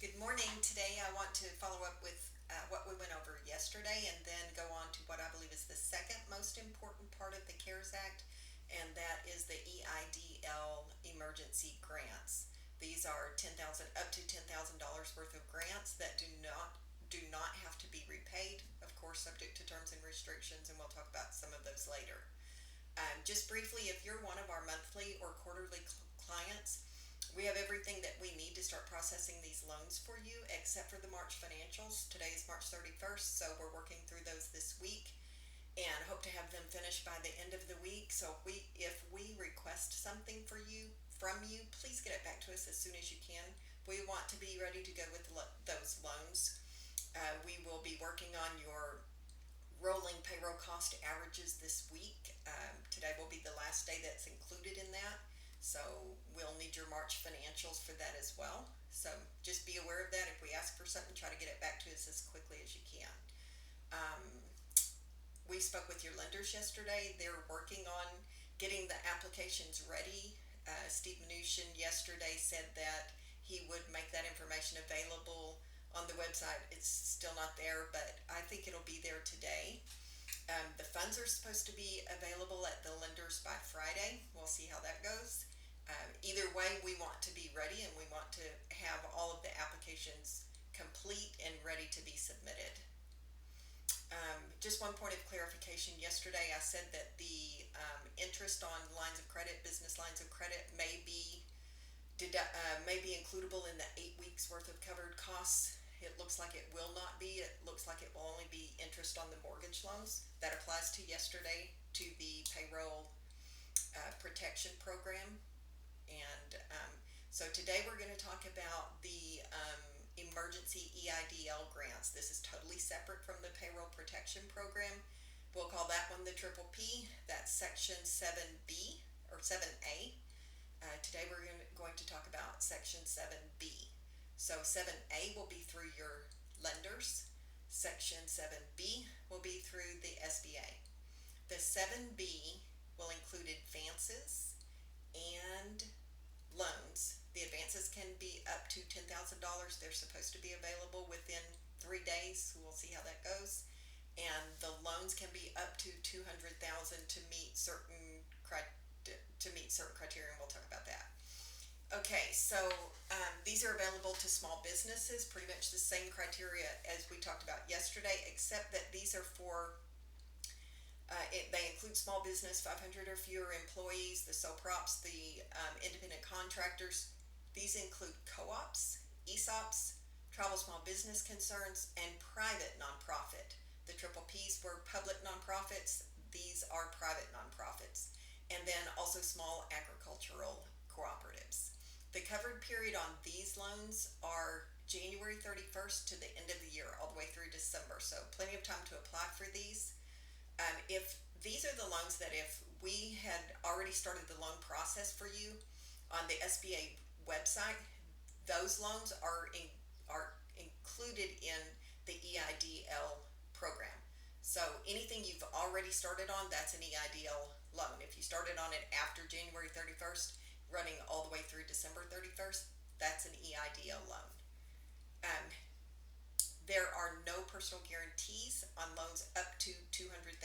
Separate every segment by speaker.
Speaker 1: Good morning. Today I want to follow up with what we went over yesterday and then go on to what I believe is the second most important part of the CARES Act, and that is the EIDL emergency grants. These are 10,000 up to $10,000 worth of grants that do not have to be repaid, of course subject to terms and restrictions, and we'll talk about some of those later. Just briefly, if you're one of our monthly or quarterly clients, we have everything that we need to start processing these loans for you, except for the March financials. Today is March 31st, so we're working through those this week and hope to have them finished by the end of the week. So if we request something from you, please get it back to us as soon as you can. We want to be ready to go with those loans. We will be working on your rolling payroll cost averages this week. Today will be the last day that's included in that. So we'll need your March financials for that as well. So just be aware of that. If we ask for something, try to get it back to us as quickly as you can. Um, we spoke with your lenders yesterday. They're working on getting the applications ready. Steve Mnuchin yesterday said that he would make that information available on the website. It's still not there, but I think it'll be there today. The funds are supposed to be available at the lenders by Friday. We'll see how that goes. Either way, we want to be ready and we want to have all of the applications complete and ready to be submitted. Just one point of clarification. Yesterday I said that the interest on lines of credit, business lines of credit, may be includable in the 8 weeks worth of covered costs. It looks like it will not be. It looks like it will only be interest on the mortgage loans. That applies to yesterday to the payroll protection program. And so today we're going to talk about the emergency EIDL grants. This is totally separate from the payroll protection program. We'll call that one the triple P. That's section 7B or 7A. Today we're going to talk about section 7B. So 7A will be through your lenders. Section 7B will be through the SBA. The 7B will include advances and loans. The advances can be up to $10,000. They're supposed to be available within 3 days. We'll see how that goes. And the loans can be up to $200,000 to meet certain criteria, and we'll talk about that. Okay, so these are available to small businesses, pretty much the same criteria as we talked about yesterday, except that these are for, they include small business, 500 or fewer employees, the sole props, the independent contractors. These include co-ops, ESOPs, travel small business concerns, and private nonprofit. The triple Ps were public nonprofits. These are private nonprofits. And then also small agricultural cooperatives. The covered period on these loans are January 31st to the end of the year, all the way through December. So plenty of time to apply for these. If these are the loans that if we had already started the loan process for you on the SBA website, those loans are included in the EIDL program. So anything you've already started on, that's an EIDL loan. If you started on it after January 31st, running all the way through December 31st, that's an EIDL loan. There are no personal guarantees on loans up to $200,000.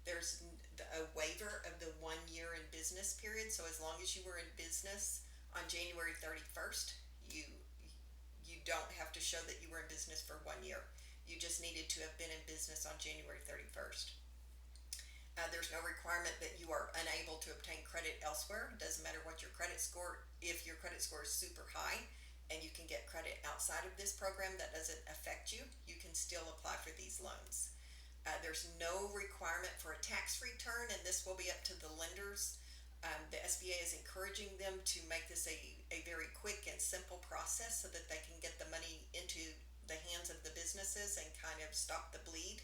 Speaker 1: There's a waiver of the 1 year in business period. So as long as you were in business on January 31st, you don't have to show that you were in business for 1 year. You just needed to have been in business on January 31st. There's no requirement that you are unable to obtain credit elsewhere. It doesn't matter what your credit score. If your credit score is super high and you can get credit outside of this program, that doesn't affect you. You can still apply for these loans. There's no requirement for a tax return, and this will be up to the lenders. The SBA is encouraging them to make this a very quick and simple process so that they can get the money into the hands of the businesses and kind of stop the bleed.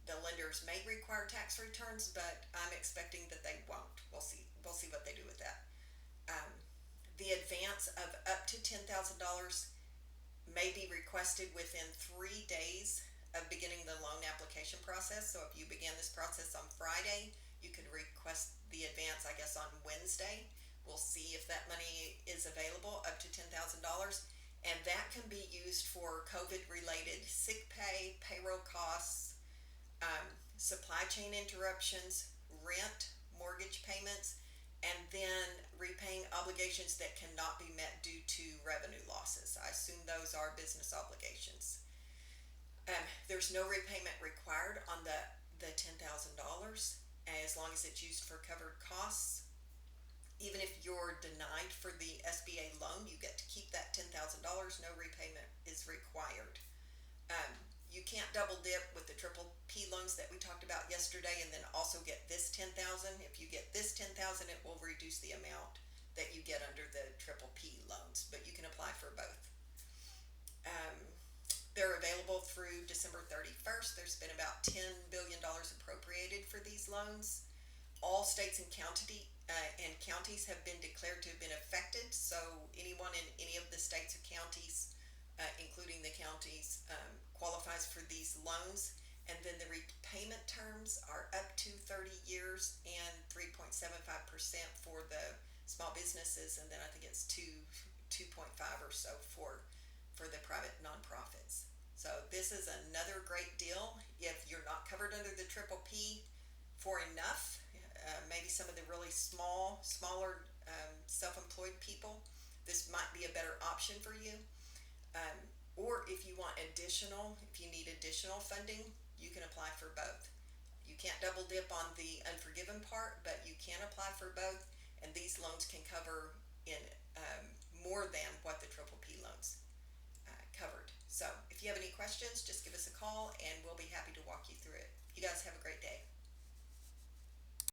Speaker 1: The lenders may require tax returns, but I'm expecting that they won't. We'll see what they do with that. The advance of up to $10,000 may be requested within 3 days of beginning the loan application process. So if you began this process on Friday, you could request the advance, I guess, on Wednesday. We'll see if that money is available up to $10,000. used for COVID-related sick pay, payroll costs, um, supply chain interruptions, rent, mortgage payments, and then repaying obligations that cannot be met due to revenue losses. I assume those are business obligations. There's no repayment required on the $10,000 as long as it's used for covered costs. Even if you're denied for the SBA loan, you get to keep that $10,000. No repayment is required. Um, you can't double dip with the triple P loans that we talked about yesterday and then also get this 10,000. If you get this 10,000, it will reduce the amount that you get under the triple P loans, but you can apply for both. Um, they're available through December 31st. There's been about $10 billion appropriated for these loans. All states and counties have been declared to have been affected, so anyone in any of the states or counties, including the counties, qualifies for these loans. And then the repayment terms are up to 30 years and 3.75% for the small businesses, and then I think it's 2.5 or so for the private nonprofits. So this is another great deal if you're not covered under the triple P for enough. Maybe some of the really smaller self-employed people, this might be a better option for you. Or if you need additional funding, you can apply for both. You can't double dip on the unforgiven part, but you can apply for both, and these loans can cover in more than what the triple P loans covered. So if you have any questions, just give us a call and we'll be happy to walk you through it. You guys have a great day.